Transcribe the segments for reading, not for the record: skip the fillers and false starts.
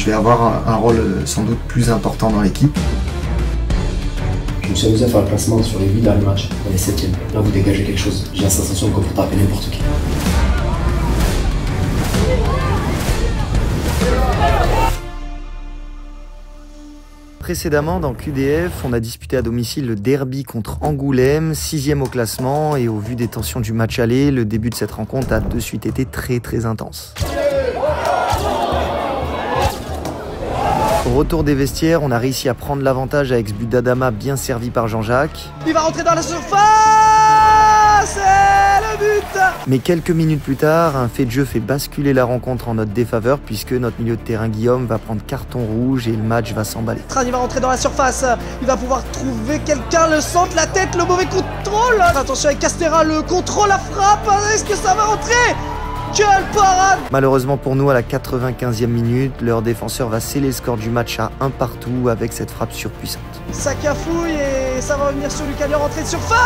je vais avoir un rôle sans doute plus important dans l'équipe. Je me suis amusé à faire le placement sur les 8 derniers matchs, on est 7ème. Là, vous dégagez quelque chose. J'ai la sensation qu'on peut taper n'importe qui. Précédemment, dans QDF, on a disputé à domicile le derby contre Angoulême, 6e au classement, et au vu des tensions du match aller, le début de cette rencontre a de suite été très intense. Au retour des vestiaires, on a réussi à prendre l'avantage avec ce but d'Adama bien servi par Jean-Jacques. Il va rentrer dans la surface et le but. Mais quelques minutes plus tard, un fait de jeu fait basculer la rencontre en notre défaveur puisque notre milieu de terrain Guillaume va prendre carton rouge et le match va s'emballer. Il va rentrer dans la surface, il va pouvoir trouver quelqu'un, le centre, la tête, le mauvais contrôle. Attention avec Castera, le contrôle, la frappe, est-ce que ça va rentrer? Quelle parade! Malheureusement pour nous, à la 95e minute, leur défenseur va sceller le score du match à 1 partout avec cette frappe surpuissante. Ça cafouille et ça va revenir sur Lucas, rentrée de surface!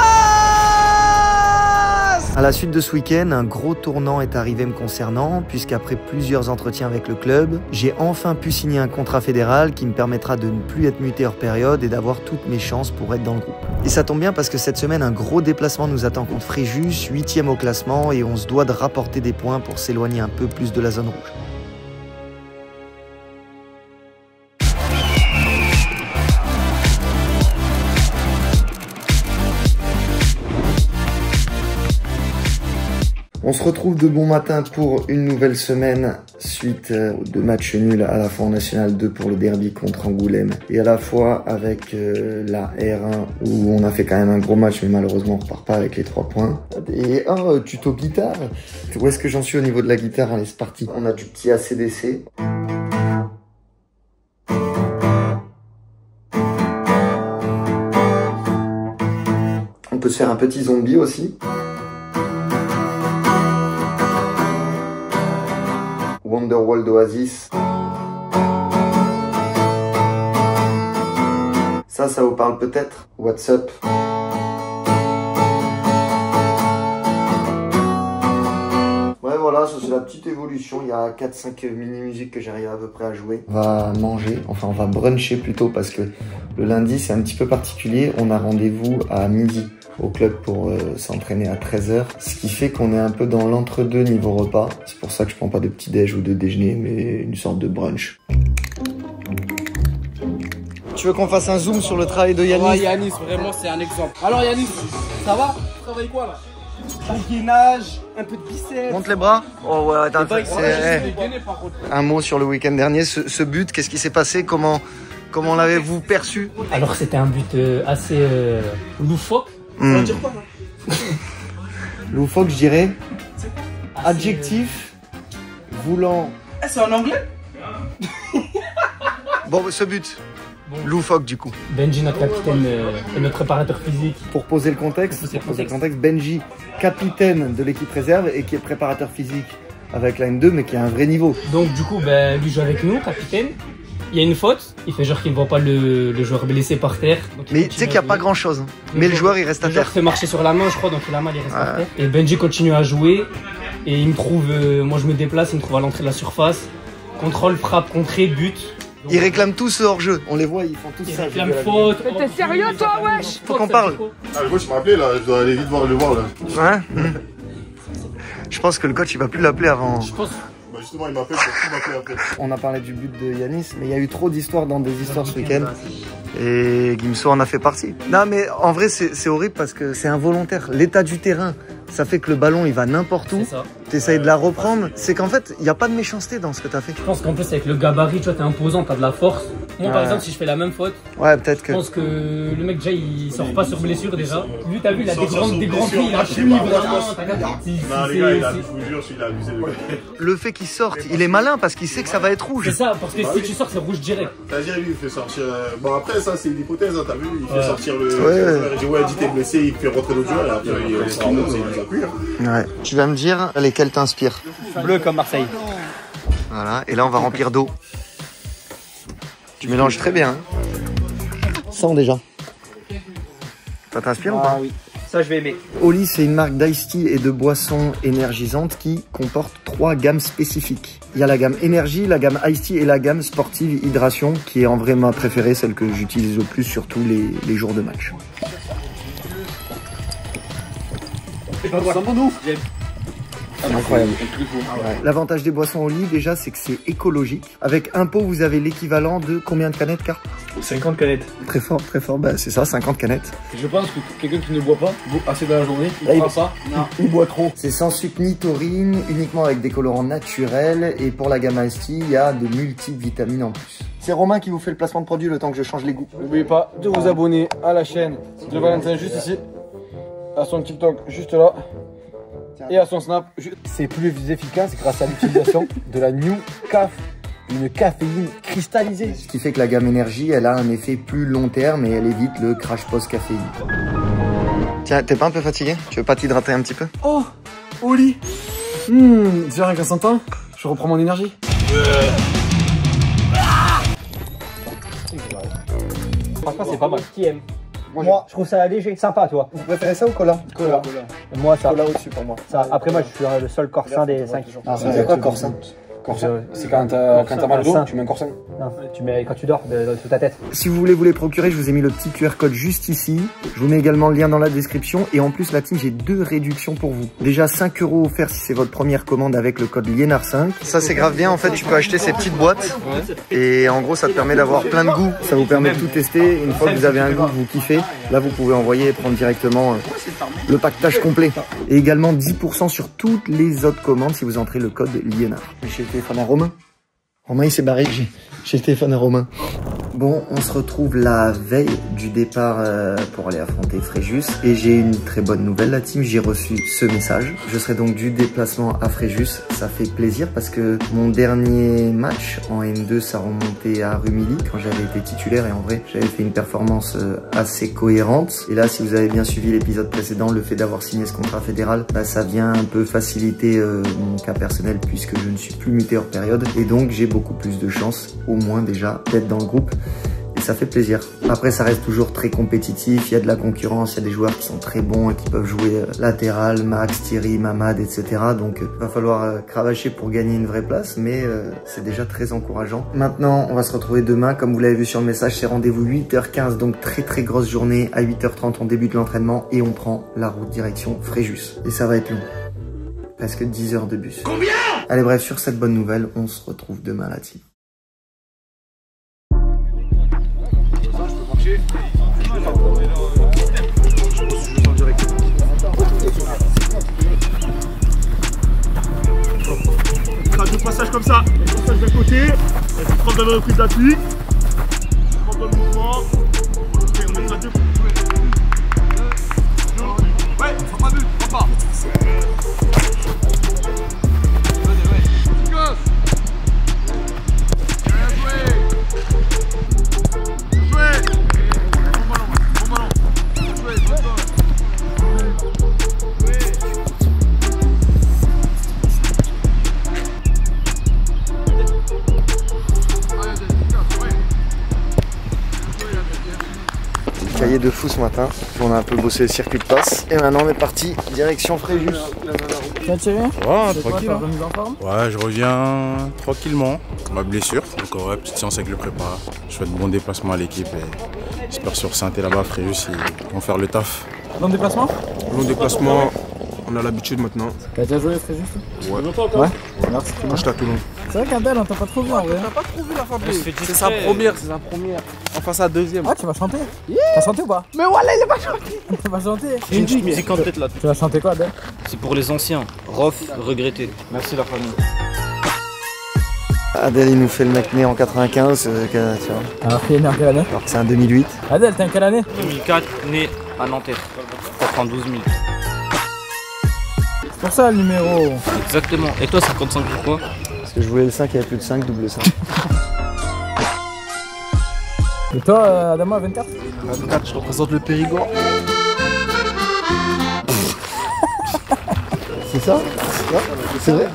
À la suite de ce week-end, un gros tournant est arrivé me concernant, puisqu'après plusieurs entretiens avec le club, j'ai enfin pu signer un contrat fédéral qui me permettra de ne plus être muté hors période et d'avoir toutes mes chances pour être dans le groupe. Et ça tombe bien parce que cette semaine, un gros déplacement nous attend contre Fréjus, 8e au classement, et on se doit de rapporter des points pour s'éloigner un peu plus de la zone rouge. On se retrouve de bon matin pour une nouvelle semaine suite de matchs nuls à la fois en National 2 pour le derby contre Angoulême et à la fois avec la R1 où on a fait quand même un gros match mais malheureusement on repart pas avec les 3 points. Et un tuto guitare. Où est-ce que j'en suis au niveau de la guitare? Allez, c'est parti. On a du petit ACDC. On peut se faire un petit zombie aussi. Wonderwall d'Oasis. Ça vous parle peut-être? What's Up? Ouais, voilà, ça c'est la petite évolution. Il y a 4-5 mini-musiques que j'arrive à peu près à jouer. On va manger, enfin on va bruncher plutôt parce que le lundi c'est un petit peu particulier. On a rendez-vous à midi au club pour s'entraîner à 13h, ce qui fait qu'on est un peu dans l'entre-deux niveau repas. C'est pour ça que je prends pas de petit déj ou de déjeuner, mais une sorte de brunch. Tu veux qu'on fasse un zoom sur le travail de Yanis? Ouais, Yanis, vraiment c'est un exemple. Alors Yanis, ça va? Tu travailles quoi là? Un gainage, un peu de biceps. Monte les bras. Oh ouais, attends, c'est un mot sur le week-end dernier, ce but, qu'est-ce qui s'est passé? Comment l'avez-vous perçu? Alors c'était un but assez loufoque. Ça veut dire quoi là? Loufoque, je dirais. Adjectif voulant. Eh, c'est en anglais? Bon, ce but. Loufoque du coup. Benji, notre capitaine et notre préparateur physique. Pour poser le contexte, Benji, capitaine de l'équipe réserve et qui est préparateur physique avec la N2 mais qui a un vrai niveau. Donc du coup, lui joue avec nous, capitaine. Il y a une faute, il fait genre qu'il ne voit pas le joueur blessé par terre. Mais tu sais qu'il n'y a pas grand chose. Mais le joueur il reste à terre. Le joueur fait marcher sur la main, je crois, donc la main il reste par terre. Et Benji continue à jouer. Et il me trouve, moi je me déplace, il me trouve à l'entrée de la surface. Contrôle, frappe, contrée, but. Donc, ils réclament tous ce hors-jeu, on les voit, ils font tous ça. Ils réclament faute. Mais t'es sérieux toi, wesh? Faut qu'on parle. Ah, le coach m'a appelé là, je dois aller vite le voir là. Ouais. Je pense que le coach il va plus l'appeler avant. Je pense. Bah justement il m'appelle pour tout m'appeler après. On a parlé du but de Yanis, mais il y a eu trop d'histoires dans des histoires ce week-end. Et Guimso en a fait partie. Non mais en vrai c'est horrible parce que c'est involontaire. L'état du terrain, ça fait que le ballon il va n'importe où. T'essayes de la reprendre. C'est qu'en fait, il n'y a pas de méchanceté dans ce que t'as fait. Je pense qu'en plus avec le gabarit, tu vois, t'es imposant, t'as de la force. Moi par exemple, si je fais la même faute, peut-être que. Je pense que le mec déjà il sort pas sur blessure déjà. Lui t'as vu, il a des grands pieds, il a fui vraiment. Non les gars, je vous jure, il a abusé le gars. Le fait qu'il sorte, il est malin parce qu'il sait que ça va être rouge. C'est ça, parce que si tu sors, c'est rouge direct. C'est-à-dire lui il fait sortir. Bon après ça c'est une hypothèse, hein, t'as vu, il fait sortir le. Il dit ouais, dit t'es blessé, il fait rentrer l'autre joueur et après il nous appuie. Ouais. Tu vas me dire lesquels t'inspirent. Bleu comme Marseille. Voilà, et là on va remplir d'eau. Tu mélanges très bien. Hein. Sens déjà. Ça t'inspire ou pas? Oui. Ça, je vais aimer. Oli, c'est une marque d'ice tea et de boissons énergisantes qui comporte 3 gammes spécifiques. Il y a la gamme énergie, la gamme ice tea et la gamme sportive hydration qui est en vrai ma préférée, celle que j'utilise le plus surtout les jours de match. Incroyable. Ouais. L'avantage des boissons Oli déjà c'est que c'est écologique. Avec un pot vous avez l'équivalent de combien de canettes car 50 canettes. Très fort, bah c'est ça, 50 canettes. Je pense que quelqu'un qui ne boit pas, assez dans la journée, il boit ça, il boit trop. C'est sans sucre ni taurine, uniquement avec des colorants naturels et pour la gamme Ice Tea, il y a de multiples vitamines en plus. C'est Romain qui vous fait le placement de produit le temps que je change les goûts. N'oubliez pas de vous abonner à la chaîne de Valentin juste ici, à son TikTok juste là. Et à son Snap. C'est plus efficace grâce à l'utilisation de la New Caf, une caféine cristallisée. Ce qui fait que la gamme énergie, elle a un effet plus long terme et elle évite le crash post-caféine. Tiens, t'es pas un peu fatigué? Tu veux pas t'hydrater un petit peu? Oh, Oli. Déjà rien qu'à 100 ans, je reprends mon énergie. Franchement, c'est pas mal. Qui aime? Moi, je trouve ça léger, sympa, toi. Vous préférez ça ou cola? Cola. Moi, ça. Cola au-dessus pour moi. Ça. Après, moi, je suis le seul corsin des 5. Ah, c'est quoi corsin? C'est quand t'as mal au dos, tu mets un corsin. Non, tu mets quand tu dors sous ta tête. Si vous voulez vous les procurer, je vous ai mis le petit QR code juste ici. Je vous mets également le lien dans la description. Et en plus, la team, j'ai 2 réductions pour vous. Déjà 5 € offerts si c'est votre première commande avec le code Liénard5. Ça, c'est grave bien. En fait, tu peux acheter ces petites boîtes. Et en gros, ça te permet d'avoir plein de goûts. Ça vous permet de tout tester. Une fois que vous avez un goût que vous kiffez, là, vous pouvez envoyer et prendre directement le pactage complet. Et également 10% sur toutes les autres commandes si vous entrez le code Liénard. J'ai le téléphone à Romain. Romain, il s'est barré. J'ai le téléphone à Romain. Bon, on se retrouve la veille du départ pour aller affronter Fréjus. Et j'ai une très bonne nouvelle, la team. J'ai reçu ce message. Je serai donc du déplacement à Fréjus. Ça fait plaisir parce que mon dernier match en N2, ça remontait à Rumilly quand j'avais été titulaire. Et en vrai, j'avais fait une performance assez cohérente. Et là, si vous avez bien suivi l'épisode précédent, le fait d'avoir signé ce contrat fédéral, bah, ça vient un peu faciliter mon cas personnel puisque je ne suis plus muté hors période. Et donc, j'ai beaucoup plus de chances, au moins déjà, d'être dans le groupe. Et ça fait plaisir. Après, ça reste toujours très compétitif. Il y a de la concurrence, il y a des joueurs qui sont très bons et qui peuvent jouer latéral, Max, Thierry, Mamad, etc. Donc, il va falloir cravacher pour gagner une vraie place, mais c'est déjà très encourageant. Maintenant, on va se retrouver demain. Comme vous l'avez vu sur le message, c'est rendez-vous 8h15, donc très grosse journée. À 8h30, on débute l'entraînement et on prend la route direction Fréjus. Et ça va être long. Presque 10 heures de bus. Combien? Allez, bref, sur cette bonne nouvelle, on se retrouve demain, la team. Deux passages comme ça, un passage d'un côté, et tu prends de la reprise d'appui, tu prends le mouvement, et on mettra 2 coups. Ouais, on fera pas but, on part. Cahier de fou ce matin, on a un peu bossé le circuit de passe et maintenant on est parti direction Fréjus. Ouais, tranquille. Ouais, je reviens tranquillement. Ma blessure, donc ouais, petite séance avec le prépa. Je fais de bons déplacements à l'équipe et j'espère sur Saint-Et là-bas, Fréjus, ils vont faire le taf. Long déplacement? Long déplacement, on a l'habitude maintenant. T'as déjà joué Fréjus? Ouais. Ouais. Merci. Moi j'étais à Toulon. C'est vrai qu'Adèle, on t'a pas trop vu en vrai. On t'a pas trop vu la Fabrice. C'est sa première. Enfin sa deuxième. Ah, tu vas chanter? T'as chanté ou pas? Mais voilà, il est pas chanté. Tu vas chanter? J'ai une petite musique en tête là. Tu vas chanter quoi, Adèle? C'est pour les anciens. Rof, regretté. Merci la famille. Adèle, il nous fait le mec né en 95, tu vois. Alors qu'il est né en quelle année? Alors que c'est un 2008. Adèle, t'es en quelle année? 2004, né à Nanterre. 92 000. C'est pour ça le numéro. Exactement. Et toi, 55 pourquoi? Parce que je voulais le 5, il y avait plus de 5, double 5. Et toi, Adama, 24? 24, je représente le Périgord. C'est ça? C'est vrai?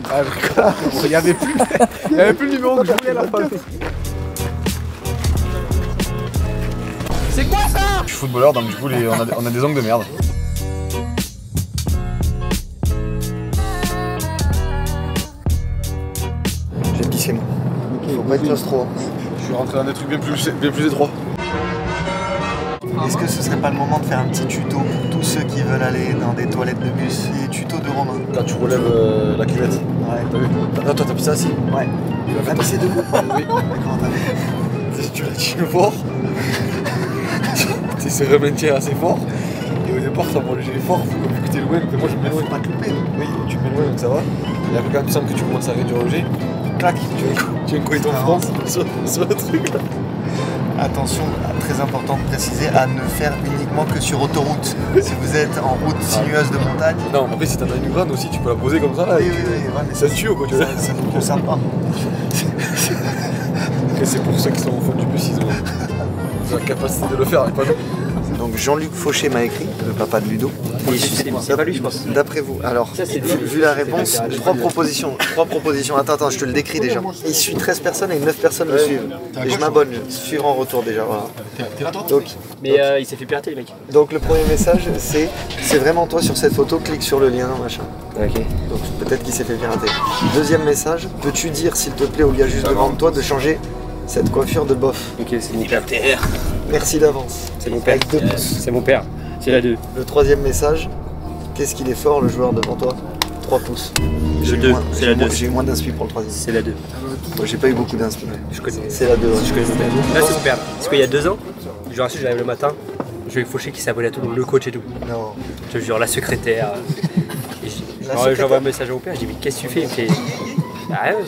Il y avait plus le numéro que je voulais à la fin. C'est quoi ça? Je suis footballeur donc du coup on a des angles de merde. pas être claustro. Je suis rentré dans des trucs bien plus étroits. Est-ce que ce serait pas le moment de faire un petit tuto pour tous ceux qui veulent aller dans des toilettes de bus? Les tutos de Romain. Là, tu relèves la cuvette. Ouais. T'as vu? Là, toi, t'as pissé assis. Ouais. Tu vas pisser debout? Oui. Comment t'as fait? Tu la tiens fort. Tu sais remonter assez fort. Et au départ, ça pour léger fort. Vu que t'es loin, mais moi je me mets loin. Faut pas te louper. Oui, tu te mets loin donc ça va. Et après, quand tu sens que tu commences à réduire le jet, clac, tu encoilles ton front sur le truc là. Attention, très important de préciser, à ne faire uniquement que sur autoroute. Si vous êtes en route sinueuse de montagne. Non, après si t'en as une grande aussi, tu peux la poser comme ça là. Oui, ouais, mais ça tue ou quoi tu veux. Ça ne nous concerne pas. C'est pour ceux qui sont au fond du bus, ils ont la capacité de le faire, mais pas nous. Donc Jean-Luc Fauché m'a écrit, le papa de Ludo. C'est pas lui, je pense. D'après vous, alors, vu la réponse, 3 propositions. Attends, je te le décris déjà. Il suit 13 personnes et 9 personnes le suivent. Et je m'abonne, suivre en retour déjà, voilà. Donc, mais il s'est fait pirater, les mecs. Donc le premier message, c'est vraiment toi sur cette photo, clique sur le lien, machin. Ok. Donc peut-être qu'il s'est fait pirater. Deuxième message, peux-tu dire s'il te plaît au gars juste devant toi de changer cette coiffure de bof? Ok, c'est mon père. Merci d'avance. C'est mon père. Avec 2 pouces. C'est mon père. C'est la 2. Le troisième message, qu'est-ce qu'il est fort le joueur devant toi? 3 pouces. Le 2, c'est la 2. J'ai eu moins d'inspi pour le troisième. C'est la 2. Moi j'ai pas eu beaucoup d'inspi. Je connais. C'est la 2. Ouais. Je connais mon père. Là, c'est mon père. Parce qu'il y a 2 ans, je rassure, j'arrive le matin, je vais Fauché qui s'abonne à tout, le coach et tout. Non. Je te jure, la secrétaire. J'envoie un message à mon père, je dis mais qu'est-ce que tu fais? Il me fait. Ah ouais,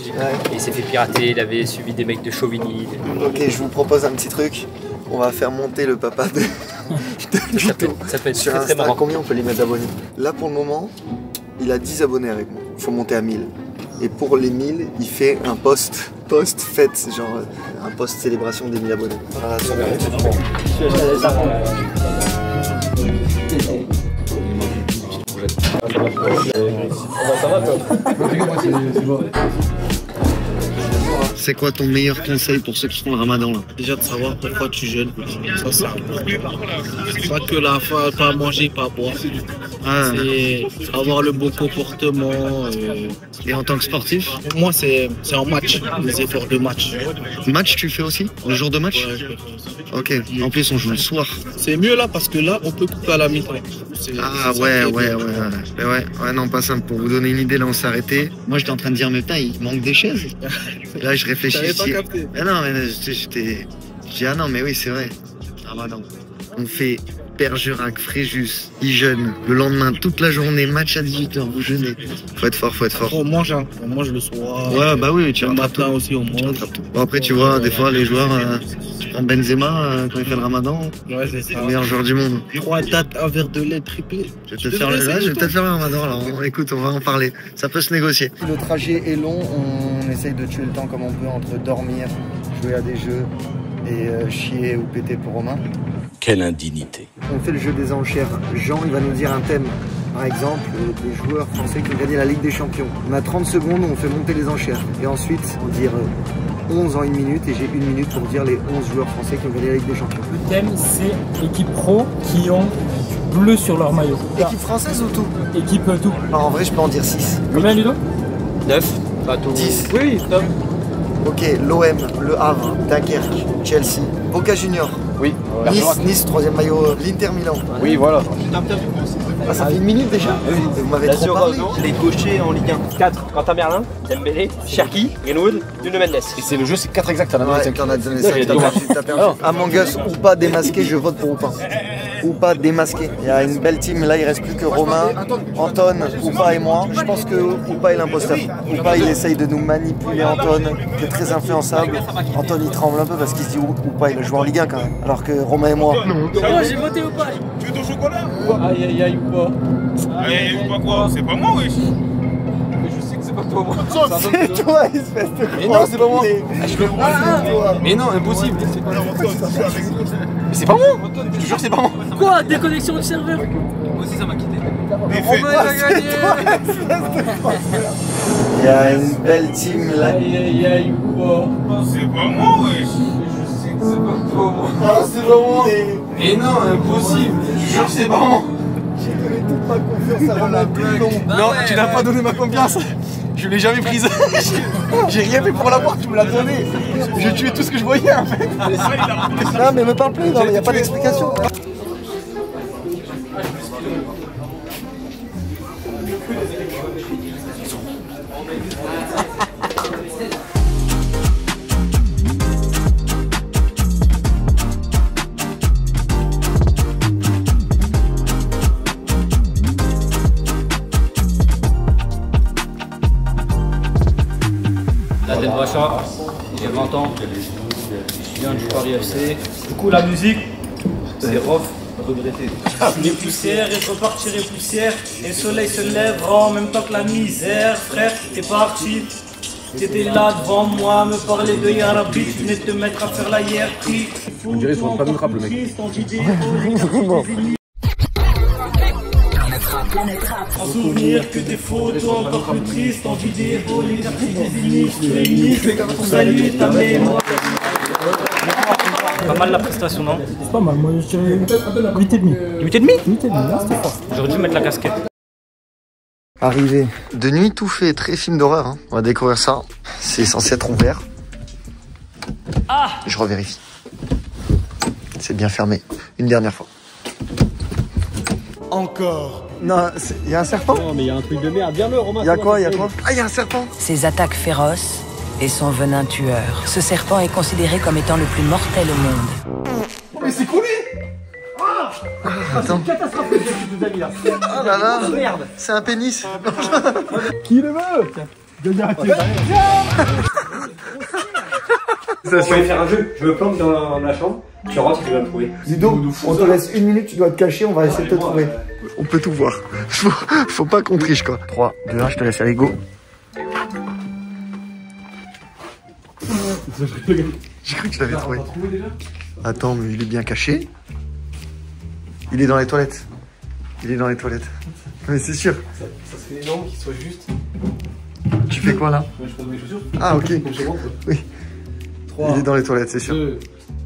il s'est fait pirater, il avait suivi des mecs de Chauvigny. Ok, je vous propose un petit truc. On va faire monter le papa de ça peut être sur très Insta. marrant. Combien on peut les mettre d'abonnés? Là pour le moment, il a 10 abonnés avec moi. Il faut monter à 1000. Et pour les 1000, il fait un post fête, genre un post célébration des 1000 abonnés. Voilà, ça C'est quoi ton meilleur conseil pour ceux qui font le ramadan là? Déjà de savoir pourquoi tu jeûnes, ça c'est pas que la faim, pas manger, pas boire. Ah. C'est avoir le bon comportement. Et en tant que sportif? Moi c'est en match, les efforts de match. Match tu fais aussi? Le jour de match? Ouais, ok, en plus on joue le soir. C'est mieux là parce que là on peut couper à la mi-temps. Ah ouais, non pas simple. Pour vous donner une idée, là on s'est arrêté. Moi j'étais en train de dire mais putain il manque des chaises. Là je réfléchis. Pas capté. Ah non mais j'étais. Je dis ah non mais oui c'est vrai. Ramadan. On fait Bergerac, Fréjus, ils jeûnent. Le lendemain, toute la journée, match à 18h, vous jeûnez. Faut être fort. On mange le soir. Ouais, bah oui, tu le rattrapes matin tout. aussi, on mange. Bon, après, tu vois, des fois, les joueurs, tu prends Benzema quand il fait le ramadan. Ouais, c'est ça. Le meilleur joueur du monde. 3 dates, un verre de lait triplé. Je vais peut-être faire le ramadan, alors écoute, on va en parler. Ça peut se négocier. Le trajet est long, on essaye de tuer le temps comme on peut entre dormir, jouer à des jeux et chier ou péter pour Romain. Quelle indignité. On fait le jeu des enchères. Jean, il va nous dire un thème. Par exemple, des joueurs français qui ont gagné la Ligue des Champions. On a 30 secondes, on fait monter les enchères. Et ensuite, on dire 11 en 1 minute. Et j'ai 1 minute pour dire les 11 joueurs français qui ont gagné la Ligue des Champions. Le thème, c'est équipe pro qui ont du bleu sur leur maillot. Équipe française ou tout? Équipe tout. Alors, en vrai, je peux en dire 6. Combien, Ludo? 9. Pas tout. 10. Oui, top. Ok, l'OM, Le Havre, Dunkerque, Chelsea, Boca Junior. Oui. Nice, 3e maillot, l'Inter Milan. Oui, voilà. Ah, ça fait 1 minute déjà? Vous m'avez trop parlé. Les gauchers en Ligue 1. 4. Quentin Merlin, Dembélé, Cherki, Greenwood, Nuno Mendes. Et c'est le jeu, c'est 4 exacts à la Ouais, t'en as donné 5, t'as perdu. Among Us ou pas démasqué, je vote pour Oupin. Ou pas démasqué. Il y a une belle team, là il reste plus que Romain, Anton, Oupa et moi. Je pense que Oupa est l'imposteur. Oupa il essaye de nous manipuler Anton, qui est très influençable. Anton il tremble un peu parce qu'il se dit Oupa il a joué en Ligue 1 quand même. Alors que Romain et moi... Moi j'ai voté Oupa. Tu veux ton chocolat? Aïe aïe Oupa. Aïe, Oupa quoi? C'est pas moi, wesh. C'est pas toi, moi. C'est toi espèce de... Mais non, c'est pas moi. Mais non, impossible. Mais c'est pas moi. Je te jure que c'est pas moi. Quoi? Déconnexion du serveur? Moi aussi ça m'a quitté. Romain il a gagné. Il y a une belle team là. Aïe aïe Oupa. C'est pas moi, wesh. C'est pas toi. Ah, c'est pas moi. Mais non, impossible. Je te jure que c'est pas moi. J'ai donné toute ma confiance à Romain. Non, tu n'as pas donné ma confiance. Je Je l'ai jamais prise. J'ai rien fait pour l'avoir, tu me l'as donné. J'ai tué tout ce que je voyais en fait. Non mais me parle plus, il n'y a pas d'explication. La tête Bacha, j'ai 20 ans, je viens du Paris FC. Du coup la musique, c'est off, regretté. Les poussières et je repartirai poussière. Et le soleil se lèvera en même temps que la misère. Frère, t'es parti, t'étais là devant moi, me parler de Yarabi, tu venais te mettre à faire la hiérarchie. On dirait sur le fameux rap le mec. En souvenir que des photos encore plus tristes, en vidéo, les quartiers des illustres, réunis pour saluer ta mémoire. Pas mal la prestation, non? C'est pas mal, moi je dirais 8,5. 8,5? 8,5, là c'était fort. J'aurais dû mettre la casquette. Arrivé de nuit, tout fait, très film d'horreur. Hein. On va découvrir ça. C'est censé être ouvert. Ah! Je revérifie. C'est bien fermé. Une dernière fois. Encore. Non, il y a un serpent? Non, mais il y a un truc de merde. Viens le Romain. Il y a quoi? Il y a quoi? Ah, il y a un serpent. Ses attaques féroces et son venin tueur. Ce serpent est considéré comme étant le plus mortel au monde. Mais c'est coulé. Attends. C'est une catastrophe que tu nous as mis là. Oh là là. Merde. C'est un pénis. Qui le veut? On va faire un jeu. Je me plante dans la chambre. Tu rentres, tu vas me trouver. Ludo, on te laisse 1 minute, tu dois te cacher, on va essayer de te trouver. On peut tout voir. Faut pas qu'on triche quoi. 3, 2, 1, je te laisse, allez go. J'ai cru que tu l'avais trouvé. Attends, mais il est bien caché. Il est dans les toilettes. Il est dans les toilettes. Mais c'est sûr. Ça serait énorme qu'il soit juste. Tu fais quoi là? Je pose mes chaussures. Ah ok. Oui. 3, il est dans les toilettes, c'est sûr. 2,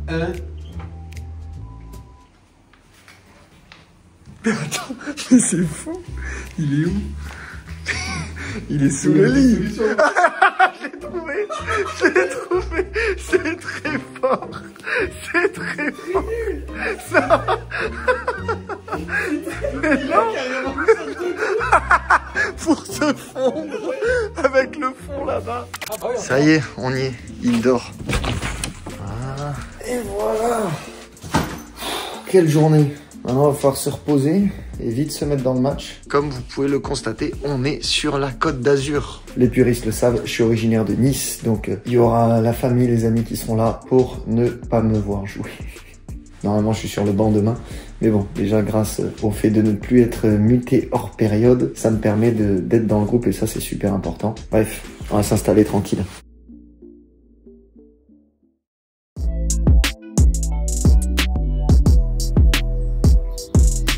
1. Mais attends, mais c'est fou. Il est où? Il est sous le lit. Je l'ai trouvé. Je l'ai trouvé. C'est très fort. C'est très fort. Ça. Mais non. Pour se fondre avec le fond là-bas. Ça y est, on y est. Il dort. Voilà. Et voilà. Quelle journée. Maintenant, il va falloir se reposer et vite se mettre dans le match. Comme vous pouvez le constater, on est sur la Côte d'Azur. Les puristes le savent, je suis originaire de Nice, donc il y aura la famille, les amis qui seront là pour ne pas me voir jouer. Normalement, je suis sur le banc demain, mais bon, déjà grâce au fait de ne plus être muté hors période, ça me permet d'être dans le groupe et ça, c'est super important. Bref, on va s'installer tranquille.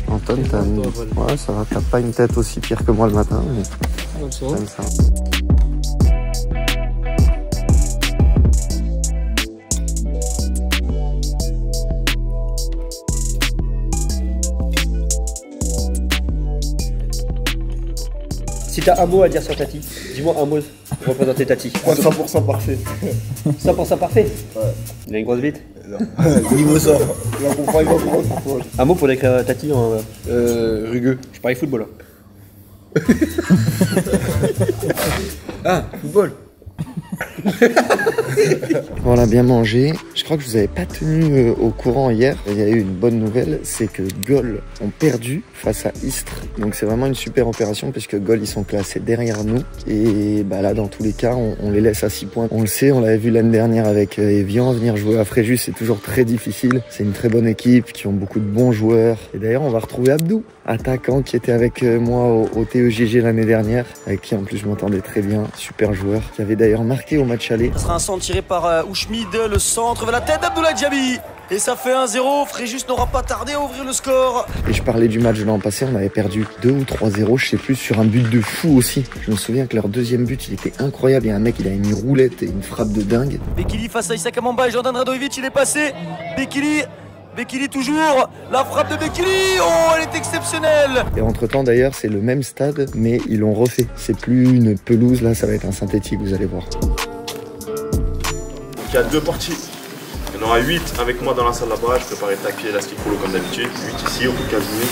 Anton, ouais, ça va, t'as pas une tête aussi pire que moi le matin, mais comme ça. Si t'as un mot à dire sur Tati, dis-moi un mot pour représenter Tati. 100% parfait. 100% parfait? Ouais. Il a une grosse bite? Non. Niveau ça. Un mot pour décrire Tati en... rugueux. Je parlais football. Ah, football. On a bien mangé. Je crois que je vous avais pas tenu au courant hier. Il y a eu une bonne nouvelle, c'est que Gol ont perdu face à Istres. Donc c'est vraiment une super opération puisque Gol ils sont classés derrière nous. Et bah là dans tous les cas on les laisse à 6 points. On le sait, on l'avait vu l'année dernière avec Evian. Venir jouer à Fréjus c'est toujours très difficile. C'est une très bonne équipe qui ont beaucoup de bons joueurs. Et d'ailleurs on va retrouver Abdou, attaquant qui était avec moi au TEGG l'année dernière, avec qui en plus je m'entendais très bien, super joueur, qui avait d'ailleurs marqué au match aller. Ça sera un centre tiré par Ousmid, le centre vers la tête d'Abdoulaye Diaby. Et ça fait 1-0, Fréjus n'aura pas tardé à ouvrir le score. Et je parlais du match de l'an passé, on avait perdu 2 ou 3-0, je sais plus, sur un but de fou aussi. Je me souviens que leur deuxième but, il était incroyable. Il y a un mec, il avait mis une roulette et une frappe de dingue. Bekili face à Issa Kamamba et Jordan Radojevic, il est passé. Bekili Bekili toujours. La frappe de Bekili. Oh, elle est exceptionnelle. Et entre-temps, d'ailleurs, c'est le même stade, mais ils l'ont refait. C'est plus une pelouse, là, ça va être un synthétique, vous allez voir. Il y a 2 parties. Il y en aura 8 avec moi dans la salle là-bas. Je préparais tapis élastique polo comme d'habitude. 8 ici, au bout de 15 minutes,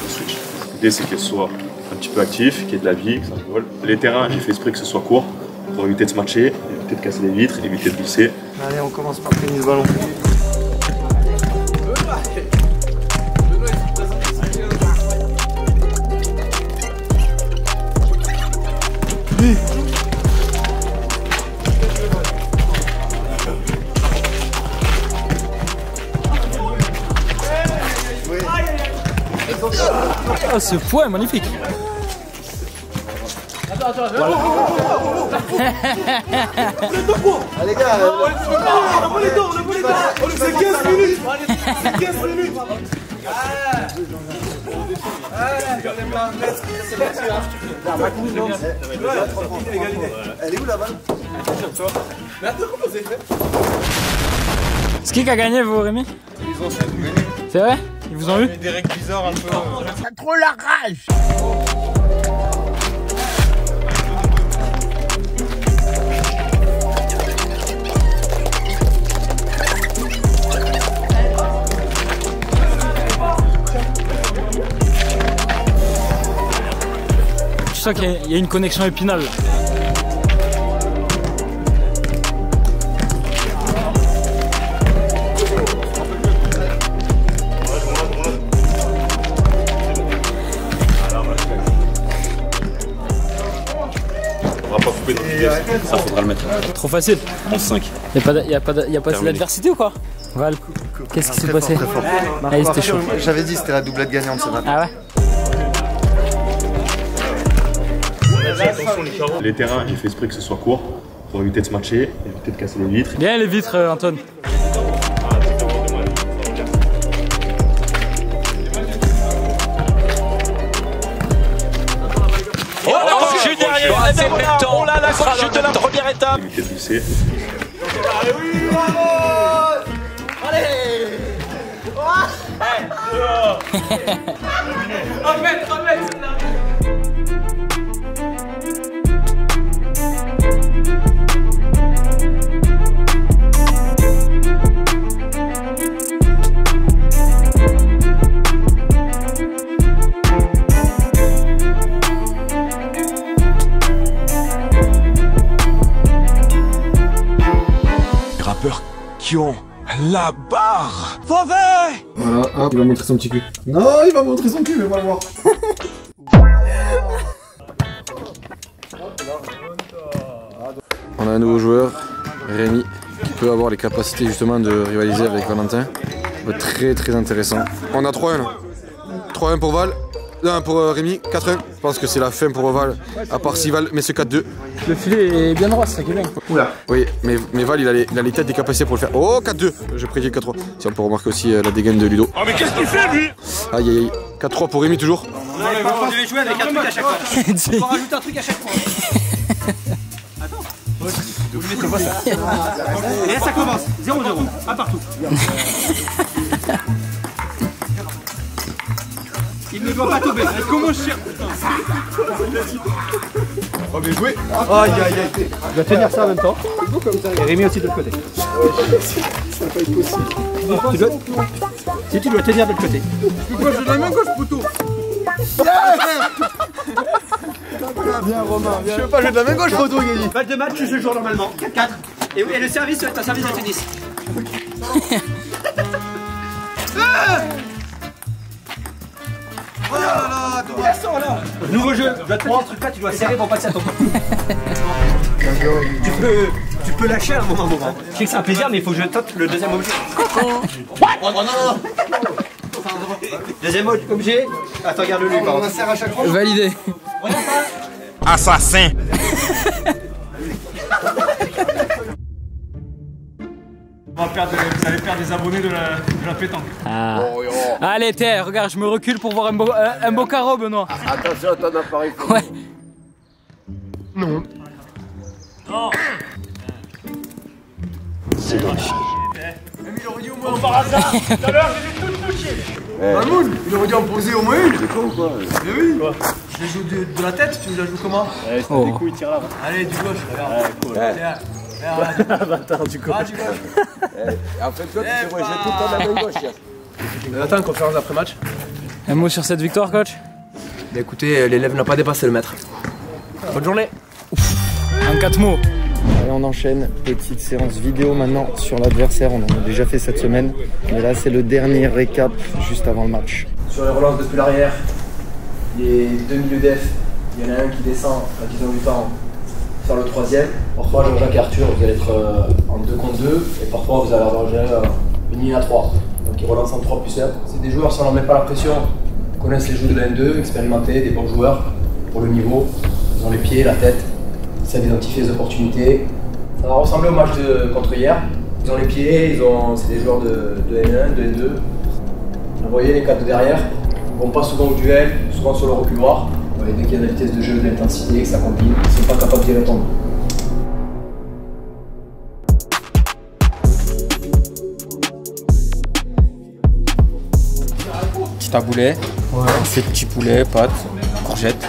on switch. L'idée, c'est qu'elle soit un petit peu actif, qu'il y ait de la vie, que ça vole. Les terrains, j'ai fait exprès que ce soit court pour éviter de se matcher, éviter de casser les vitres, éviter de glisser. Allez, on commence par tenir le ballon. Oh, ce poids est magnifique. Attends. Allez, gars, on les dents. C'est 15 minutes. C'est 15 minutes. Elle est où la balle? Mais attends, comment c'est fait? C'est qui a gagné, vous, Rémi? Ils ont gagné. C'est vrai? Ils vous ont eu? Des règles bizarres un peu. T'as trop la rage. Je sens qu'il y a une connexion épinale. On va pas couper dans l'idée, ça faudra le mettre. Trop facile. 11-5. Y a pas d'adversité ou quoi? Val, qu'est-ce qui s'est passé? Ah, c'était chaud. J'avais dit c'était la doublette gagnante ce matin. Ah ouais? Les terrains, j'ai fait exprès que ce soit court pour éviter de se matcher, éviter de casser les vitres. Bien les vitres, Antoine. Oh, la grosse chute derrière. On l'a, la grosse chute de la première étape. Éviter de glisser. Les rappeurs qui ont la barre. Mauvais. Voilà, hop, il va montrer son petit cul. Non, il va montrer son cul, mais on va le voir. On a un nouveau joueur, Rémi, qui peut avoir les capacités justement de rivaliser avec Valentin. Très très intéressant. On a 3-1 là. 3-1 pour Val. Non, pour Rémi, 4-1. Je pense que c'est la fin pour Val, à part si Val met ce 4-2. Le filet est bien droit, c'est ça qui est bien. Oula. Oui, mais Val, il a les têtes des capacités pour le faire. Oh, 4-2. Je prédis 4-3. Si on peut remarquer aussi la dégaine de Ludo. Oh, mais qu'est-ce qu'il fait lui? Aïe aïe aïe. 4-3 pour Rémi toujours. On devait jouer avec un truc à chaque fois. On va rajouter un truc à chaque fois. Attends. Et là ça commence. 0-0. Un partout. Il ne doit pas tomber. Comment je tire? Oh, bien joué. Aïe aïe aïe. Tu dois tenir ça en même temps. Et Rémi aussi de l'autre côté. Ça va pas être possible. Si tu dois tenir de l'autre côté. Je peux pas jouer de la main gauche, poteau. Bien Romain, bien. Je peux pas jouer de la main gauche, poteau, Gagny. Balle de match, je joue normalement. 4-4. Et le service, c'est un service de tennis. Oh là là, là. Nouveau jeu, je dois te mettre ce truc là, tu dois serrer pour passer à ton corps. Tu peux lâcher à un moment. Je sais que c'est un plaisir, mais il faut que je tente le deuxième objet. Deuxième objet. Attends, regarde le lui. On insère à chaque fois. Validé. Assassin. Vous allez perdre des abonnés de la pétanque. Ah. Allez, t'es, regarde, je me recule pour voir un beau carreau, Benoît. Attention à ton appareil. Ouais. Non. Non. C'est dommage. Même il aurait dit au moins par hasard. Tout à l'heure, j'ai tout touché. Malmoun, il aurait dû en poser au moins une. C'est con ou quoi? Mais oui. Quoi? Je les joue de la tête, tu me la joues comment? Ouais, c'est des coups, il tire là. Allez, du gauche, regarde. Ouais, cool. Tiens. Bâtard, du gauche. Ah, du gauche. En fait, toi, tu devrais jouer tout le temps de la main gauche. Attends, conférence d'après-match. Un mot sur cette victoire, coach? Bah écoutez, l'élève n'a pas dépassé le maître. Bonne journée. En 4 mots. Allez, on enchaîne. Petite séance vidéo maintenant sur l'adversaire. On en a déjà fait cette semaine. Mais là, c'est le dernier récap juste avant le match. Sur les relances depuis l'arrière, les deux milieux def, il y en a un qui descend à 10 ans du temps faire le troisième. Parfois, Jean-Jacques et Arthur, vous allez être en 2 contre 2 et parfois vous allez avoir une ligne à 3. Donc ils relancent en 3 plus 1. C'est des joueurs, si on n'en met pas la pression, connaissent les jeux de la N2, expérimentés, des bons joueurs pour le niveau. Ils ont les pieds, la tête, ils savent identifier les opportunités. Ça va ressembler au match contre hier. Ils ont les pieds, c'est des joueurs de N1, de N2. Vous voyez les 4 de derrière, ils vont pas souvent au duel, souvent sur le reculoir. Vous voyez, dès qu'il y a de la vitesse de jeu, de l'intensité, que ça combine, ils sont pas capables d'y répondre. Petit taboulet, ces petits poulets, pâtes, courgettes.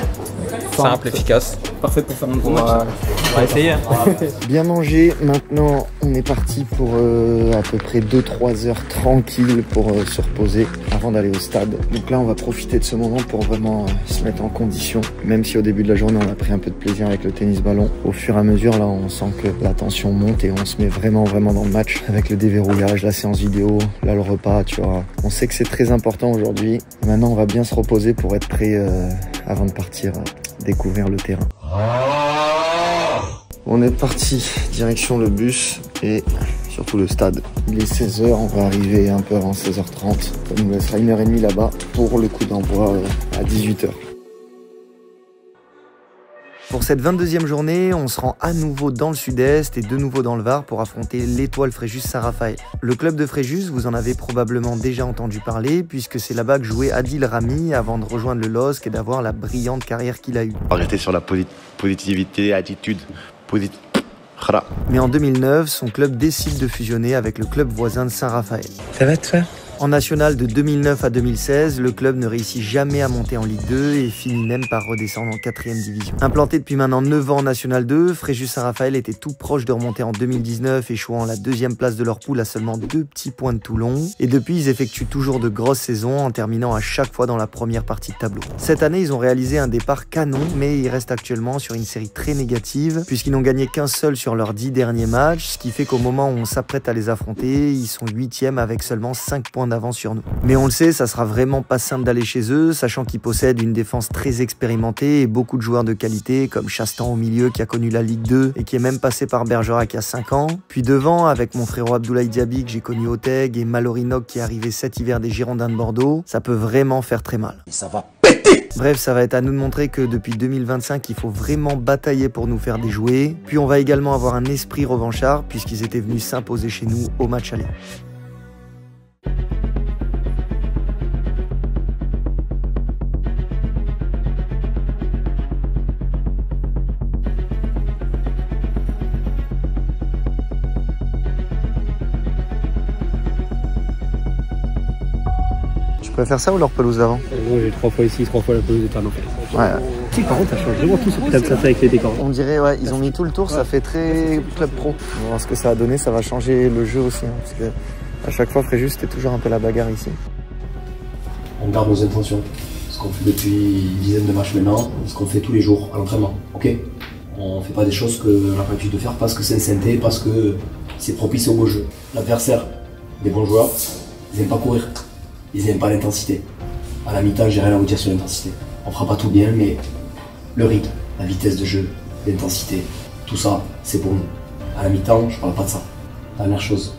Simple, efficace. Parfait pour faire un gros match. On va essayer. Bien mangé. Maintenant, on est parti pour à peu près 2-3 heures tranquilles pour se reposer avant d'aller au stade. Donc là, on va profiter de ce moment pour vraiment se mettre en condition. Même si au début de la journée, on a pris un peu de plaisir avec le tennis-ballon. Au fur et à mesure, là, on sent que la tension monte et on se met vraiment dans le match avec le déverrouillage, la séance vidéo, là, le repas, tu vois. On sait que c'est très important aujourd'hui. Maintenant, on va bien se reposer pour être prêt avant de partir découvrir le terrain. On est parti direction le bus et surtout le stade. Il est 16h, on va arriver un peu avant 16h30. Ça nous laissera 1h30 là-bas pour le coup d'envoi à 18h. Pour cette 22e journée, on se rend à nouveau dans le sud-est et de nouveau dans le Var pour affronter l'Étoile Fréjus Saint-Raphaël. Le club de Fréjus, vous en avez probablement déjà entendu parler puisque c'est là-bas que jouait Adil Rami avant de rejoindre le LOSC et d'avoir la brillante carrière qu'il a eue. Rester sur la positivité, attitude positive. Mais en 2009, son club décide de fusionner avec le club voisin de Saint-Raphaël. Ça va te faire ? En national de 2009 à 2016, le club ne réussit jamais à monter en Ligue 2 et finit même par redescendre en 4e division. Implanté depuis maintenant 9 ans en National 2, Fréjus Saint-Raphaël était tout proche de remonter en 2019, échouant la 2e place de leur poule à seulement 2 petits points de Toulon. Et depuis, ils effectuent toujours de grosses saisons en terminant à chaque fois dans la première partie de tableau. Cette année, ils ont réalisé un départ canon, mais ils restent actuellement sur une série très négative, puisqu'ils n'ont gagné qu'un seul sur leurs 10 derniers matchs, ce qui fait qu'au moment où on s'apprête à les affronter, ils sont 8e avec seulement 5 points d'avance sur nous. Mais on le sait, ça sera vraiment pas simple d'aller chez eux, sachant qu'ils possèdent une défense très expérimentée et beaucoup de joueurs de qualité, comme Chastan au milieu qui a connu la Ligue 2 et qui est même passé par Bergerac il y a 5 ans. Puis devant, avec mon frérot Abdoulaye Diaby que j'ai connu au Teg et Mallory Nock qui est arrivé cet hiver des Girondins de Bordeaux, ça peut vraiment faire très mal. Et ça va péter! Bref, ça va être à nous de montrer que depuis 2025, il faut vraiment batailler pour nous faire déjouer. Puis on va également avoir un esprit revanchard puisqu'ils étaient venus s'imposer chez nous au match aller. Tu préfères ça ou leur pelouse d'avant? Moi j'ai 3 fois ici, 3 fois la pelouse de Tarn. Ouais. Si, par contre, ça change vraiment tout ce club ça fait avec les décors. On dirait, ouais, ils ont mis tout le tour, ça fait très club pro. On va voir ce que ça a donné, ça va changer le jeu aussi. Hein, parce que à chaque fois, Fréjus, c'était toujours un peu la bagarre ici. On garde nos intentions. Ce qu'on fait depuis une dizaine de matchs maintenant, ce qu'on fait tous les jours à l'entraînement. Ok? On fait pas des choses qu'on n'a pas l'habitude de faire parce que c'est une synthé, parce que c'est propice au beau jeu. L'adversaire, des bons joueurs, ils n'aiment pas courir. Ils n'aiment pas l'intensité. À la mi-temps, j'ai rien à vous dire sur l'intensité. On fera pas tout bien, mais le rythme, la vitesse de jeu, l'intensité, tout ça, c'est pour nous. À la mi-temps, je parle pas de ça. Dernière chose,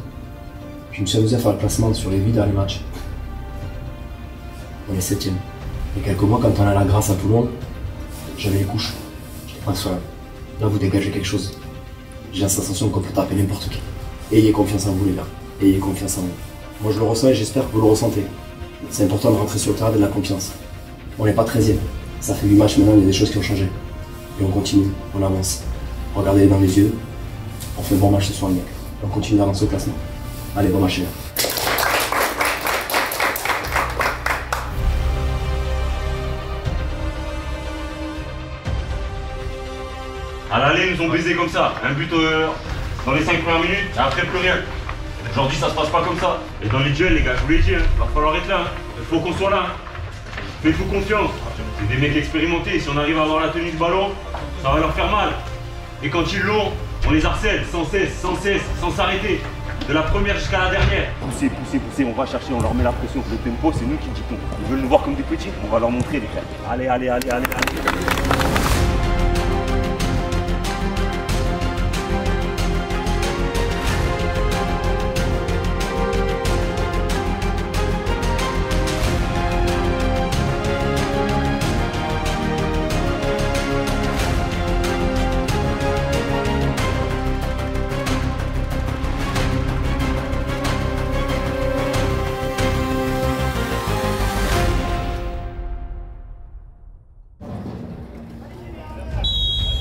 je me suis amusé à faire le classement sur les 8 derniers matchs. On est 7e. Il y a quelques mois, quand on a la grâce à Toulon, j'avais les couches. J'étais pas seul. Là, vous dégagez quelque chose. J'ai la sensation qu'on peut taper n'importe qui. Ayez confiance en vous, les gars. Ayez confiance en vous. Moi, je le ressens et j'espère que vous le ressentez. C'est important de rentrer sur le terrain et de la confiance. On n'est pas 13e. Ça fait 8 matchs maintenant, il y a des choses qui ont changé. Et on continue, on avance. Regardez-les dans les yeux. On fait un bon match ce soir, les mecs. On continue d'avancer au classement. Allez, bon match. À l'aller, ils nous ont baisé comme ça. Un but dans les 5 premières minutes, et après plus rien. Aujourd'hui, ça se passe pas comme ça. Et dans les duels, les gars, je vous l'ai dit, va falloir être là. Il faut qu'on soit là. Faites-vous confiance. C'est des mecs expérimentés. Si on arrive à avoir la tenue de ballon, ça va leur faire mal. Et quand ils l'ont, on les harcèle sans cesse, sans s'arrêter. De la première jusqu'à la dernière. Poussez, poussez, poussez, on va chercher, on leur met la pression. Le tempo, c'est nous qui dictons. Ils veulent nous voir comme des petits, on va leur montrer les frères. Allez, allez, allez, allez, allez.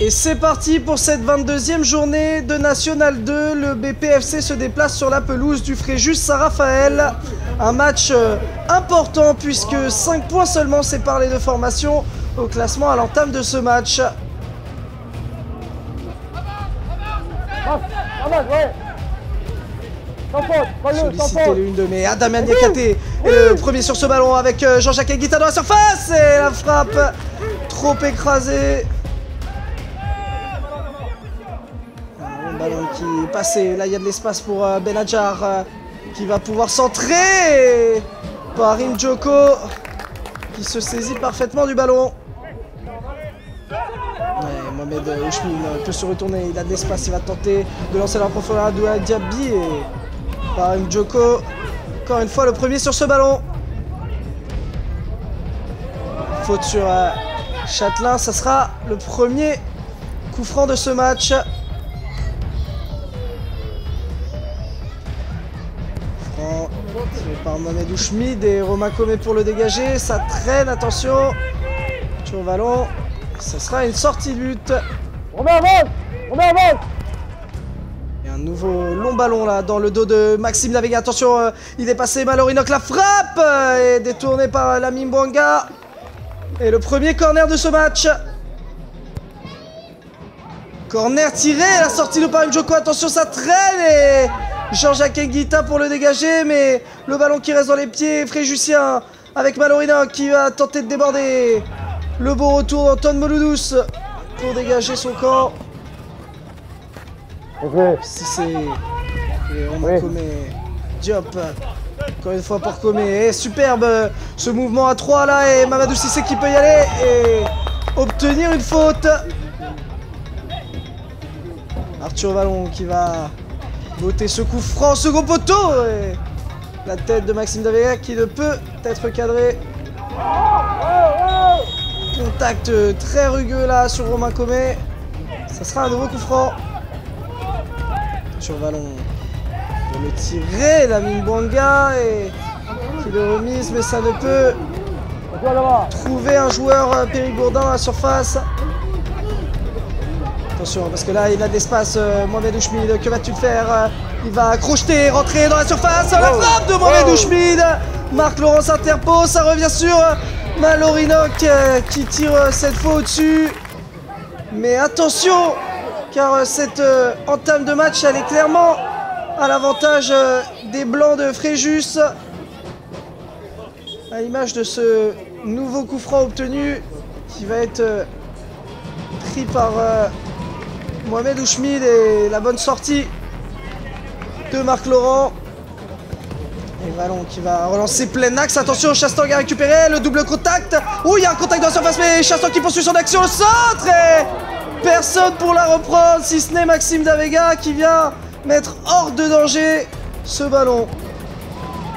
Et c'est parti pour cette 22e journée de National 2. Le BPFC se déplace sur la pelouse du Fréjus Saint-Raphaël. Un match important puisque 5 points seulement séparent les deux formations au classement à l'entame de ce match. Sollicité l'une de mes Adamian Diakate est le premier sur ce ballon avec Jean-Jacques Guita dans la surface et la frappe trop écrasée. Ballon qui est passé, là il y a de l'espace pour Benadjar qui va pouvoir centrer par Njoko qui se saisit parfaitement du ballon. Ouais, Mohamed Ousmine peut se retourner, il a de l'espace, il va tenter de lancer la profondeur à Doua Diaby et par Njoko, encore une fois le premier sur ce ballon. Faute sur Châtelain, ça sera le premier coup franc de ce match. Par Mohamed Ousmine et Romain Comé pour le dégager, ça traîne, attention, sur ballon, ça sera une sortie de lutte. Et un nouveau long ballon là dans le dos de Maxime Navega, attention, il est passé Malorinoc, la frappe est détournée par Lamine Bouanga. Et le premier corner de ce match. Corner tiré, la sortie de Njoko, attention ça traîne et Jean-Jacques Nguita pour le dégager, mais le ballon qui reste dans les pieds fréjussiens avec Malorinoc qui va tenter de déborder. Le beau retour d'Antoine Mouloudous pour dégager son camp. Si c'est Comé, Diop, encore une fois pour Comé, et superbe ce mouvement à 3 là et Mamadou Cissé qui peut y aller et obtenir une faute. Arthur Vallon qui va botter ce coup franc, second poteau et la tête de Maxime Davega qui ne peut être cadré. Contact très rugueux là sur Romain Comé. Ça sera un nouveau coup franc. Sur Vallon pour le tirer, Lamine Bouanga et qui le remise, mais ça ne peut trouver un joueur périgourdin à la surface. Attention, parce que là, il a de l'espace, Mohamed Ousmine, que vas-tu faire? Il va crocheter, rentrer dans la surface, la frappe de Mohamed Ousmine. Marc Laurent s'interpose, ça revient sur Malorinoc qui tire cette fois au-dessus. Mais attention, car cette entame de match, elle est clairement à l'avantage des Blancs de Fréjus. À l'image de ce nouveau coup franc obtenu, qui va être pris par Mohamed Ousmine et la bonne sortie de Marc Laurent. Et Vallon qui va relancer plein axe. Attention, Chastang a récupéré le double contact. Ouh, il y a un contact dans la surface, mais Chastang qui poursuit son action au centre. Et personne pour la reprendre, si ce n'est Maxime Davega qui vient mettre hors de danger ce ballon.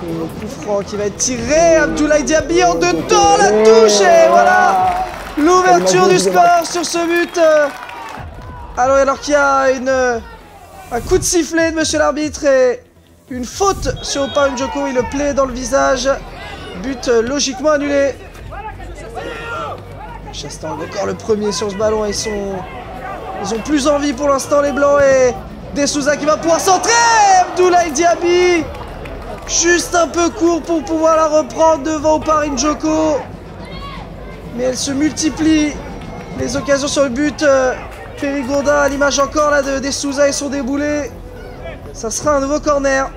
Et le coup franc qui va être tiré. Abdoulaye Diaby en deux temps, la touche. Et voilà l'ouverture du score sur ce but. Alors qu'il y a un coup de sifflet de monsieur l'arbitre et une faute sur Opa Njoko, il le plaît dans le visage. But logiquement annulé. Chastang encore le premier sur ce ballon. Ils ont plus envie pour l'instant les Blancs et De Souza qui va pouvoir centrer. Abdoulaye Diaby. Juste un peu court pour pouvoir la reprendre devant Oparine Djoko. Mais elle se multiplie. Les occasions sur le but. Périgourdin à l'image encore là de Souza et son déboulé. Ça sera un nouveau corner.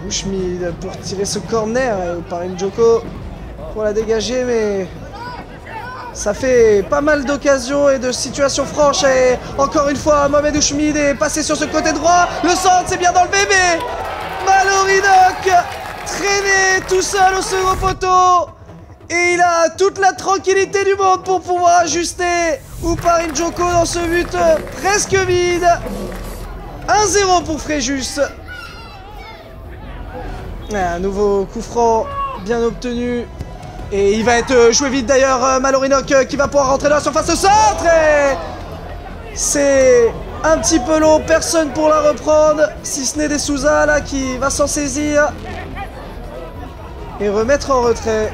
Bouchmid pour tirer ce corner. Et Oparine Djoko pour la dégager. Mais ça fait pas mal d'occasions et de situations franches. Et encore une fois, Mohamed Ousmid est passé sur ce côté droit. Le centre, c'est bien dans le bébé. Malorinok traîné tout seul au second poteau. Et il a toute la tranquillité du monde pour pouvoir ajuster Oparine Djoko dans ce but presque vide. 1-0 pour Fréjus. Un nouveau coup franc bien obtenu. Et il va être joué vite d'ailleurs, Malorinok qui va pouvoir rentrer dans la surface de centre. Et c'est un petit peu long, personne pour la reprendre, si ce n'est De Souza là qui va s'en saisir et remettre en retrait.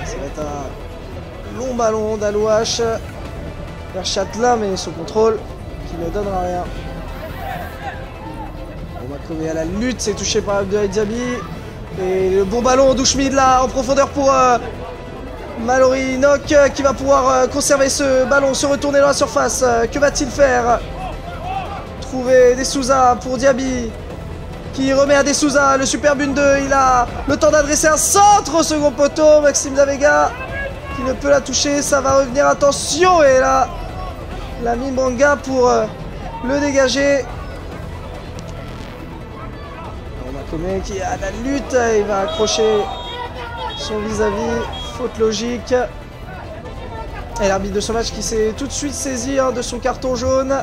Ça va être un long ballon d'Alouache vers Châtelain, mais ce contrôle qui ne donnera rien. On va crever à la lutte, c'est touché par Abdoulaye Diaby. Et le bon ballon d'Ousmid là en profondeur pour Malorinok qui va pouvoir conserver ce ballon, se retourner dans la surface. Que va-t-il faire? Trouver De Souza pour Diaby qui remet à De Souza le superbe 1-2. Il a le temps d'adresser un centre au second poteau. Maxime Davega qui ne peut la toucher. Ça va revenir, attention. Et là, Lamine Banga pour le dégager. Comé qui a la lutte, il va accrocher son vis-à-vis, faute logique. Et l'arbitre de ce match qui s'est tout de suite saisi de son carton jaune.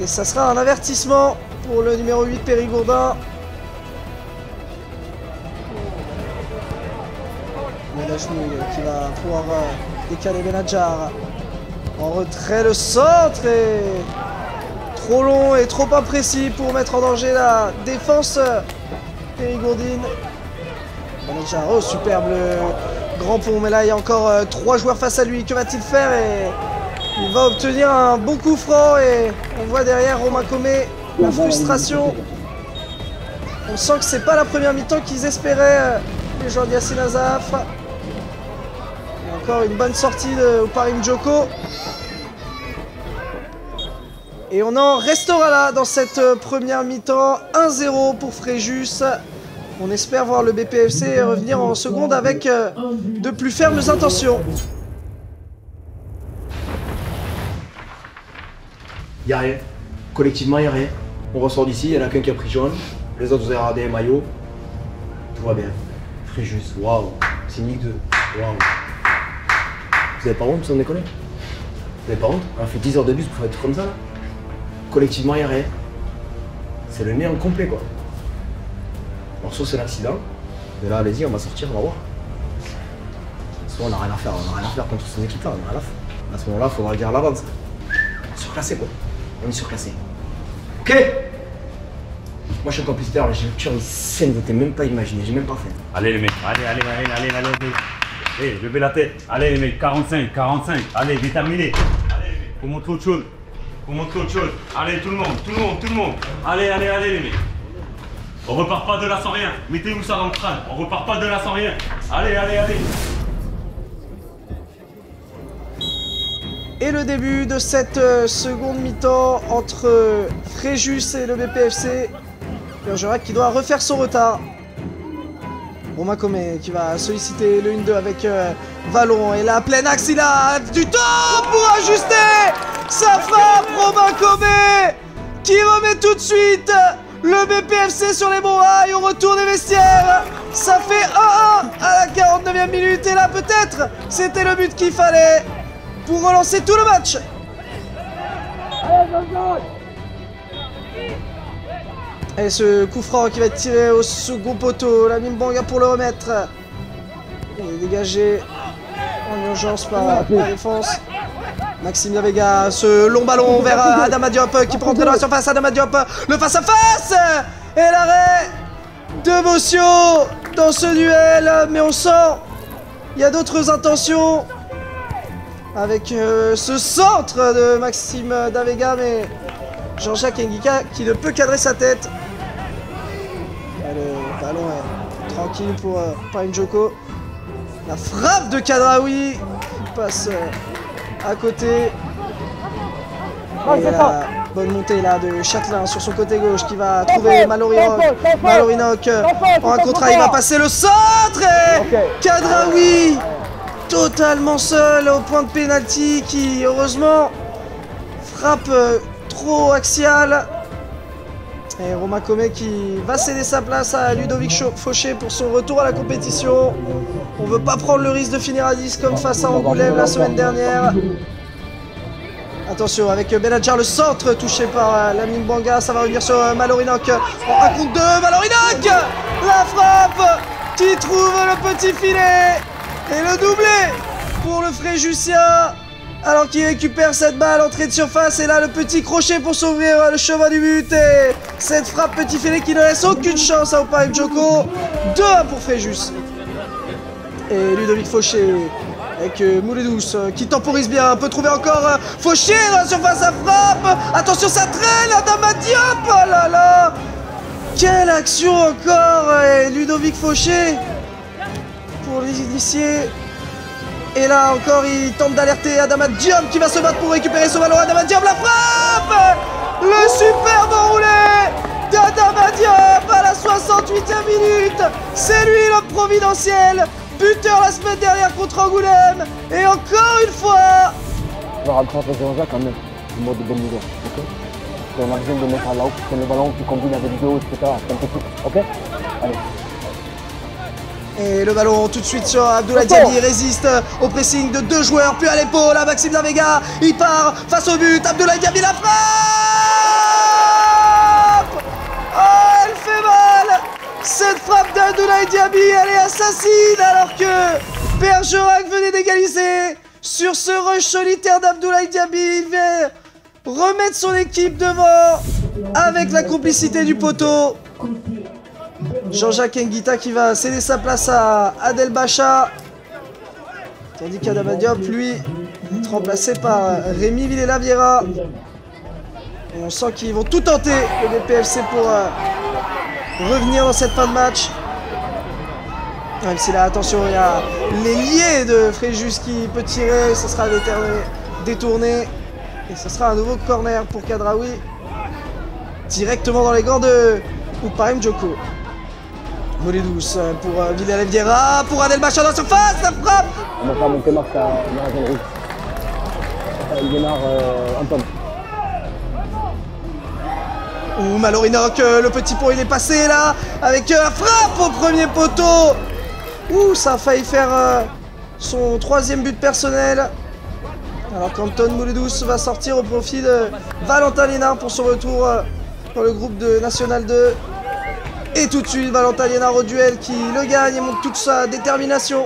Et ça sera un avertissement pour le numéro 8 Périgourdin. Medachmi qui va pouvoir décaler Benadjar. En retrait le centre et... trop long et trop imprécis pour mettre en danger la défense périgourdine. Oh, superbe le grand pont, mais là il y a encore 3 joueurs face à lui. Que va-t-il faire? Et il va obtenir un bon coup franc et on voit derrière Romain Comé la frustration. On sent que c'est pas la première mi-temps qu'ils espéraient les joueurs d'Yacine Azaf. Et encore une bonne sortie de Oparine Djoko. Et on en restera là dans cette première mi-temps. 1-0 pour Fréjus. On espère voir le BPFC revenir en seconde avec de plus fermes intentions. Y'a rien. Collectivement, y'a rien. On ressort d'ici, il y en a qu'un qui a pris jaune. Les autres, vous avez regardé les maillots. Tout va bien. Fréjus, waouh. C'est Ligue 2. Waouh. Vous avez pas honte, sans déconner? Vous avez pas honte? On a fait 10 heures de bus pour faire être comme ça là. Collectivement, il n'y a rien. C'est le néant complet, quoi. Alors, soit c'est l'accident, mais là, allez-y, on va sortir, on va voir. Soit on n'a rien à faire, contre cette équipe-là, on n'a rien à faire. À ce moment-là, il faudra le dire à l'avance. On est surclassé, quoi. On est surclassé. Ok? Moi, je suis un compositeur, j'ai une scène, vous n'avez même pas imaginé, j'ai même pas fait. Allez, les mecs, allez. Allez, levez la tête. Allez, les mecs, 45. Allez, déterminé. Allez, les mecs, faut montrer autre chose. Allez, tout le monde. Allez, les mecs. On repart pas de là sans rien. Mettez-vous ça dans le crâne. On repart pas de là sans rien. Allez. Et le début de cette seconde mi-temps entre Fréjus et le BPFC. Bergerac qui doit refaire son retard. Romain Comé qui va solliciter le 1-2 avec Vallon. Et la pleine axe, il a du temps pour ajuster. Ça frappe Romain Comé qui remet tout de suite le BPFC sur les bons rails au retour des vestiaires. Ça fait 1-1 à la 49e minute. Et là peut-être c'était le but qu'il fallait pour relancer tout le match. Et ce coup franc qui va être tiré au second poteau. Lamine Banga pour le remettre. Et dégagé en urgence par la défense. Maxime Davega, ce long ballon vers Adama Diop qui peut rentrer dans la surface. Adama Diop, le face-à-face. Et l'arrêt de Bossio dans ce duel. Mais on sent il y a d'autres intentions. avec ce centre de Maxime Davega, mais Jean-Jacques Nguika qui ne peut cadrer sa tête. Et le ballon est tranquille pour Prime Joko. La frappe de Kadraoui qui passe à côté. Et la bonne montée là de Châtelain sur son côté gauche qui va trouver Malorinok en un contrat. Il va passer le centre et Kadraoui totalement seul au point de pénalty qui heureusement frappe trop axial. Et Romain Comé qui va céder sa place à Ludovic Fauché pour son retour à la compétition. On veut pas prendre le risque de finir à 10 comme face à Angoulême la semaine dernière. Attention avec Benadjar, le centre touché par Lamine Banga, ça va revenir sur Malorinok en 1 contre 2, Malorinok, la frappe qui trouve le petit filet et le doublé pour le Fréjusien alors qu'il récupère cette balle entrée de surface et là le petit crochet pour s'ouvrir le chemin du but et cette frappe petit filet qui ne laisse aucune chance à Prime Joko. 2-1 pour Fréjus et Ludovic Fauché avec Mouledous qui temporise bien, peut trouver encore Fauché dans la surface à frappe. Attention, ça traîne, Adama Diop, oh là là, quelle action encore, et Ludovic Fauché pour les initiés. Et là encore, il tente d'alerter Adama Diop qui va se battre pour récupérer ce ballon. Adama Diop, la frappe, le superbe enroulé d'Adama Diop à la 68e minute. C'est lui le providentiel. Buteur la semaine dernière contre Angoulême. Et encore une fois. On va rentrer après 0-0 quand même. En mode de bonne niveau. Ok. On a besoin de mettre à là-haut, c'est le ballon qui combine avec le dos, etc. C'est un peu plus. Ok. Allez. Et le ballon tout de suite sur Abdoulaye Diaby, résiste au pressing de 2 joueurs, puis à l'épaule à Maxime Davega. Il part face au but. Abdoulaye Diaby, la frappe. Oh, elle fait mal. Cette frappe d'Abdoulaye Diaby, elle est assassine alors que Bergerac venait d'égaliser. Sur ce rush solitaire d'Abdoulaye Diaby, il vient remettre son équipe devant avec la complicité du poteau. Jean-Jacques Nguita qui va céder sa place à Adel Bacha. Tandis qu'Adama Diop, lui, est remplacé par Rémi Villela-Vieira. Et on sent qu'ils vont tout tenter, le BPFC, pour revenir dans cette fin de match. Même si là, attention, il y a l'ailier de Fréjus qui peut tirer. Ce sera détourné. Et ce sera un nouveau corner pour Kadraoui. Directement dans les gants de Prime Joko. Mouledous pour Villela-Vieira, pour Adel Bacha dans la surface, la frappe. On va pas monter Marc à Marazon Rouge. Il démarre Anton. Ouh, Malorinok, le petit pont il est passé là, avec la frappe au premier poteau. Ouh, ça a failli faire son 3e but personnel. Alors qu'Anton Mouledous va sortir au profit de Valentin Liénard pour son retour dans le groupe de National 2. Et tout de suite, Valentin Liénard au duel qui le gagne et montre toute sa détermination.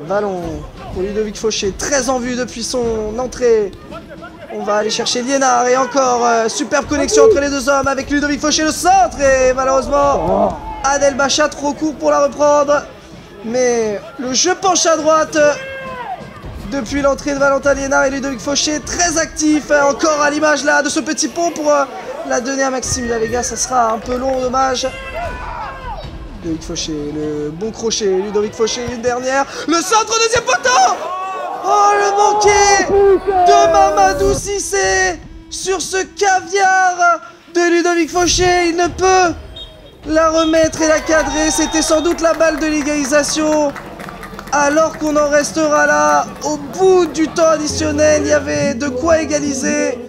Ballon pour Ludovic Fauché, très en vue depuis son entrée. On va aller chercher Liénard et encore superbe connexion entre les deux hommes avec Ludovic Fauché, le centre. Et malheureusement, Adel Bacha trop court pour la reprendre. Mais le jeu penche à droite depuis l'entrée de Valentin Liénard et Ludovic Fauché, très actif. Encore à l'image là de ce petit pont pour la donner à Maxime Davega, ça sera un peu long, dommage. Ludovic Fauché, le bon crochet, Ludovic Fauché, une dernière. Le centre, 2e poteau. Oh, le manqué de Mamadou Cissé sur ce caviar de Ludovic Fauché. Il ne peut la remettre et la cadrer. C'était sans doute la balle de l'égalisation. Alors qu'on en restera là, au bout du temps additionnel, il y avait de quoi égaliser.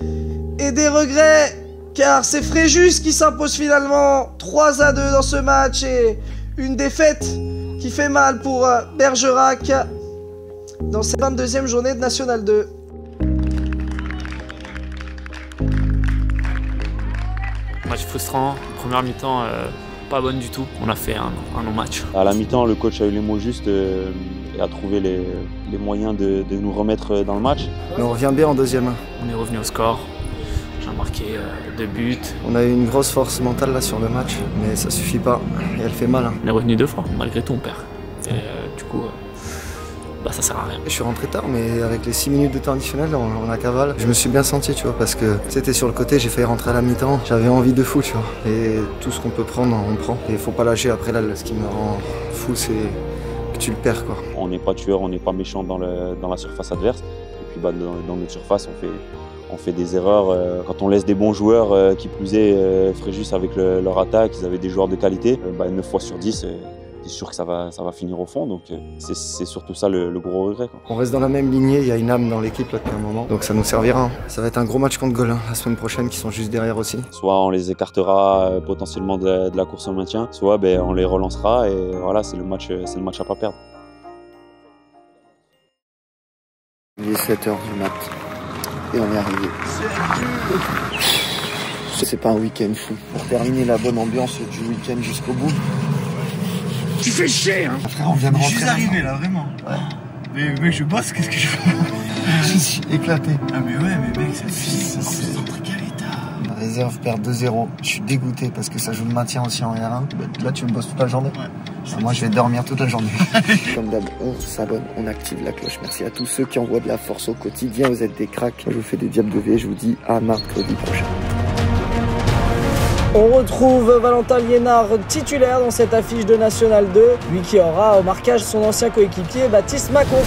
Et des regrets, car c'est Fréjus qui s'impose finalement 3-2 dans ce match. Et une défaite qui fait mal pour Bergerac dans cette 22e journée de National 2. Match frustrant, première mi-temps pas bonne du tout. On a fait un non-match. À la mi-temps, le coach a eu les mots justes et a trouvé les moyens de nous remettre dans le match. Mais on revient bien en 2e. On est revenu au score. J'ai marqué 2 buts. On a eu une grosse force mentale là sur le match, mais ça suffit pas et elle fait mal. On est revenu 2 fois, malgré tout on perd. Et du coup, bah ça sert à rien. Je suis rentré tard, mais avec les 6 minutes de temps additionnel, on a cavale. Je me suis bien senti, tu vois, parce que c'était sur le côté, j'ai failli rentrer à la mi-temps. J'avais envie de fou, tu vois. Et tout ce qu'on peut prendre, on prend. Et faut pas lâcher. Après là, ce qui me rend fou, c'est que tu le perds, quoi. On n'est pas tueur, on n'est pas méchant dans la surface adverse. Et puis bah, dans notre surface, on fait des erreurs. Quand on laisse des bons joueurs, qui plus est, Fréjus avec leur attaque, ils avaient des joueurs de qualité, 9 fois sur 10, c'est sûr que ça va finir au fond. Donc c'est surtout ça le gros regret, quoi. On reste dans la même lignée, il y a une âme dans l'équipe là depuis un moment, donc ça nous servira. Ça va être un gros match contre Golin la semaine prochaine, qui sont juste derrière aussi. Soit on les écartera potentiellement de la course au maintien, soit on les relancera et voilà, c'est le match à pas perdre. Il est 7h du mat. Et on est arrivé. C'est pas un week-end fou. Pour terminer la bonne ambiance du week-end jusqu'au bout. Tu fais chier, hein. Frère, on vient de rentrer. Je suis arrivé là, vraiment. Ouais. Mais mec, je bosse, qu'est-ce que je fais? Je suis éclaté. Ah mais ouais, mais mec, c'est un truc à l'état. La réserve perd 2-0. Je suis dégoûté parce que ça joue le maintien aussi en R1. Là, tu me bosses toute la journée. Ouais. Moi, je vais dormir toute la journée. Comme d'hab, on s'abonne, on active la cloche. Merci à tous ceux qui envoient de la force au quotidien. Vous êtes des cracks. Moi, je vous fais des diables de V. Je vous dis à mercredi prochain. On retrouve Valentin Liénard titulaire dans cette affiche de National 2. Lui qui aura au marquage son ancien coéquipier Baptiste Macon.